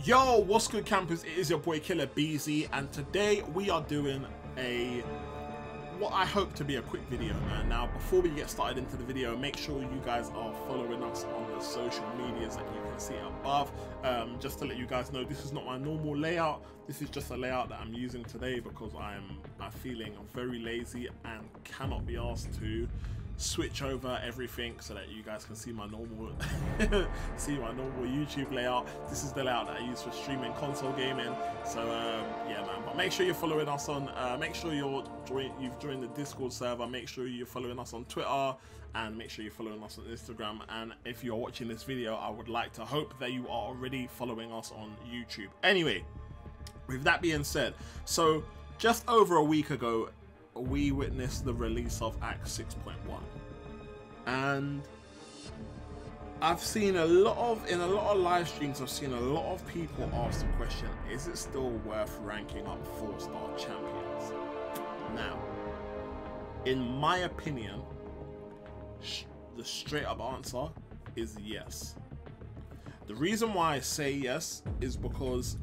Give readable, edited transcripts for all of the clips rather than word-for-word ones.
Yo, what's good, campers? It is your boy Killer Beezy, and today we are doing what I hope to be a quick video, man. Now, before we get started into the video, make sure you guys are following us on the social medias that you can see above. Just to let you guys know, this is not my normal layout. This is just a layout that I'm using today because I'm feeling very lazy and cannot be asked to switch over everything so that you guys can see my normal YouTube layout. This is the layout that I use for streaming console gaming. So yeah, man, but make sure you're following us on make sure you've joined the Discord server, make sure you're following us on Twitter, and make sure you're following us on Instagram. And if you're watching this video, I would like to hope that you are already following us on YouTube. Anyway, with that being said, so just over a week ago we witnessed the release of Act 6.1, and I've seen in a lot of live streams, I've seen a lot of people ask the question, is it still worth ranking up 4-star champions? Now, in my opinion, the straight up answer is yes. The reason why I say yes is because,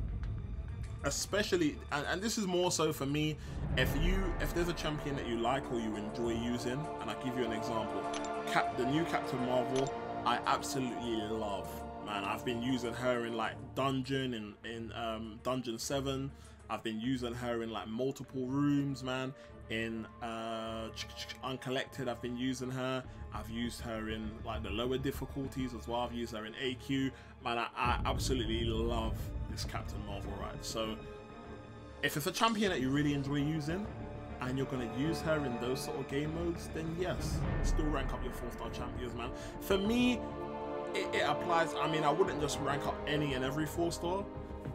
especially, and this is more so for me, if there's a champion that you like or you enjoy using, and I'll give you an example, the new Captain Marvel, I absolutely love, man. I've been using her in like dungeon, in Dungeon 7. I've been using her in like multiple rooms, man. In Uncollected, I've been using her. I've used her in like the lower difficulties as well. I've used her in AQ, man. I absolutely love this Captain Marvel, right? So if it's a champion that you really enjoy using and you're going to use her in those sort of game modes, then yes, still rank up your 4-star champions, man. For me, it applies. I mean, I wouldn't just rank up any and every 4-star,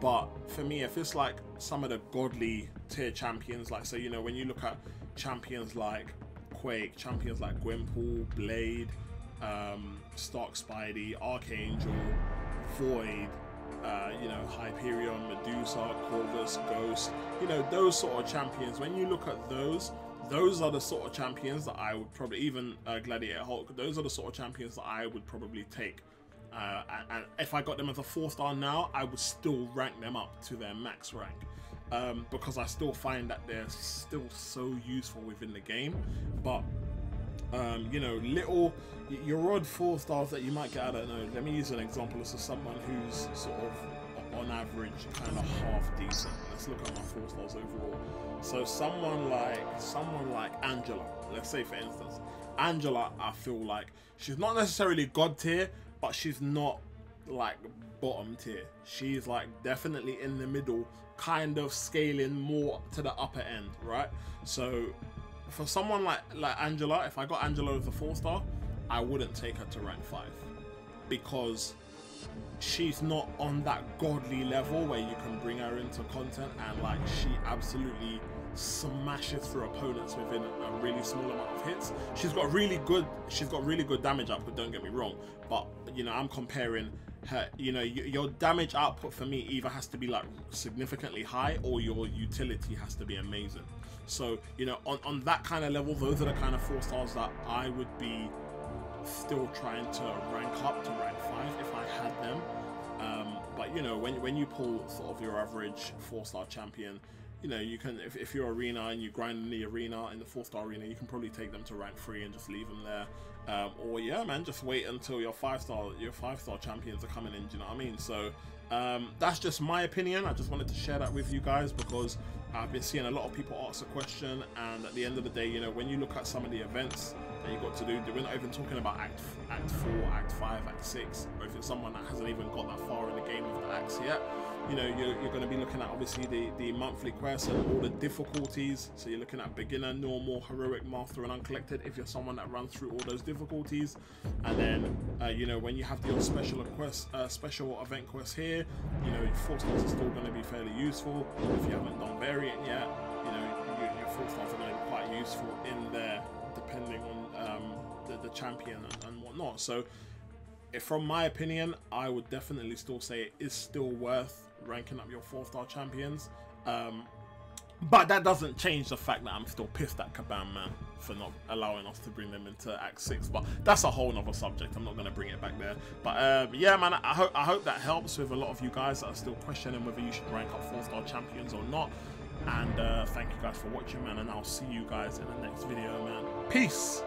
but for me, if it's like some of the godly tier champions, like, so, you know, when you look at champions like Quake, champions like Gwenpool, Blade, Stark Spidey, Archangel, Void, you know, Hyperion, Medusa, Corvus, Ghost, you know, those sort of champions, when you look at those are the sort of champions that I would probably, even Gladiator Hulk, those are the sort of champions that I would probably take. And if I got them as a 4-star now, I would still rank them up to their max rank, because I still find that they're still so useful within the game. But you know, your odd 4-stars that you might get, I don't know, let me use an example. This is someone who's sort of on average kind of half decent. Let's look at my 4-stars overall. So someone like Angela, let's say, for instance, Angela, I feel like she's not necessarily god tier, but she's not like bottom tier. She's like definitely in the middle, kind of scaling more to the upper end, right? So for someone like Angela, if I got Angela as a 4-star, I wouldn't take her to rank 5, because she's not on that godly level where you can bring her into content and like she absolutely smashes through opponents within a really small amount of hits. She's got really good damage output, don't get me wrong, but you know, I'm comparing her, you know, your damage output for me either has to be like significantly high or your utility has to be amazing. So, you know, on that kind of level, those are the kind of 4-stars that I would be still trying to rank up to rank 5 if I had them. But you know, when you pull sort of your average 4-star champion, you know, you can, if you're arena and you grind in the arena, in the 4-star arena, you can probably take them to rank 3 and just leave them there. Or yeah, man, just wait until your 5-star champions are coming in, do you know what I mean? So that's just my opinion. I just wanted to share that with you guys because I've been seeing a lot of people ask the question, and at the end of the day, you know, when you look at some of the events that you got to do, we're not even talking about Act 4, Act 5, Act 6, or if it's someone that hasn't even got that far in the game with the acts yet, you know, you're going to be looking at obviously the monthly quests and all the difficulties. So you're looking at beginner, normal, heroic, master, and uncollected if you're someone that runs through all those difficulties. And then you know, when you have your special event quests here, you know, your 4-stars are still going to be fairly useful. If you haven't done variant yet, you know, your 4-stars are going to be quite useful in there, depending on the champion and whatnot. So from my opinion, I would definitely still say it is still worth ranking up your 4-star champions. But that doesn't change the fact that I'm still pissed at Kabam, man, for not allowing us to bring them into Act 6. But that's a whole nother subject. I'm not going to bring it back there. But yeah, man, I hope that helps with a lot of you guys that are still questioning whether you should rank up 4-star champions or not. And thank you guys for watching, man, and I'll see you guys in the next video, man. Peace!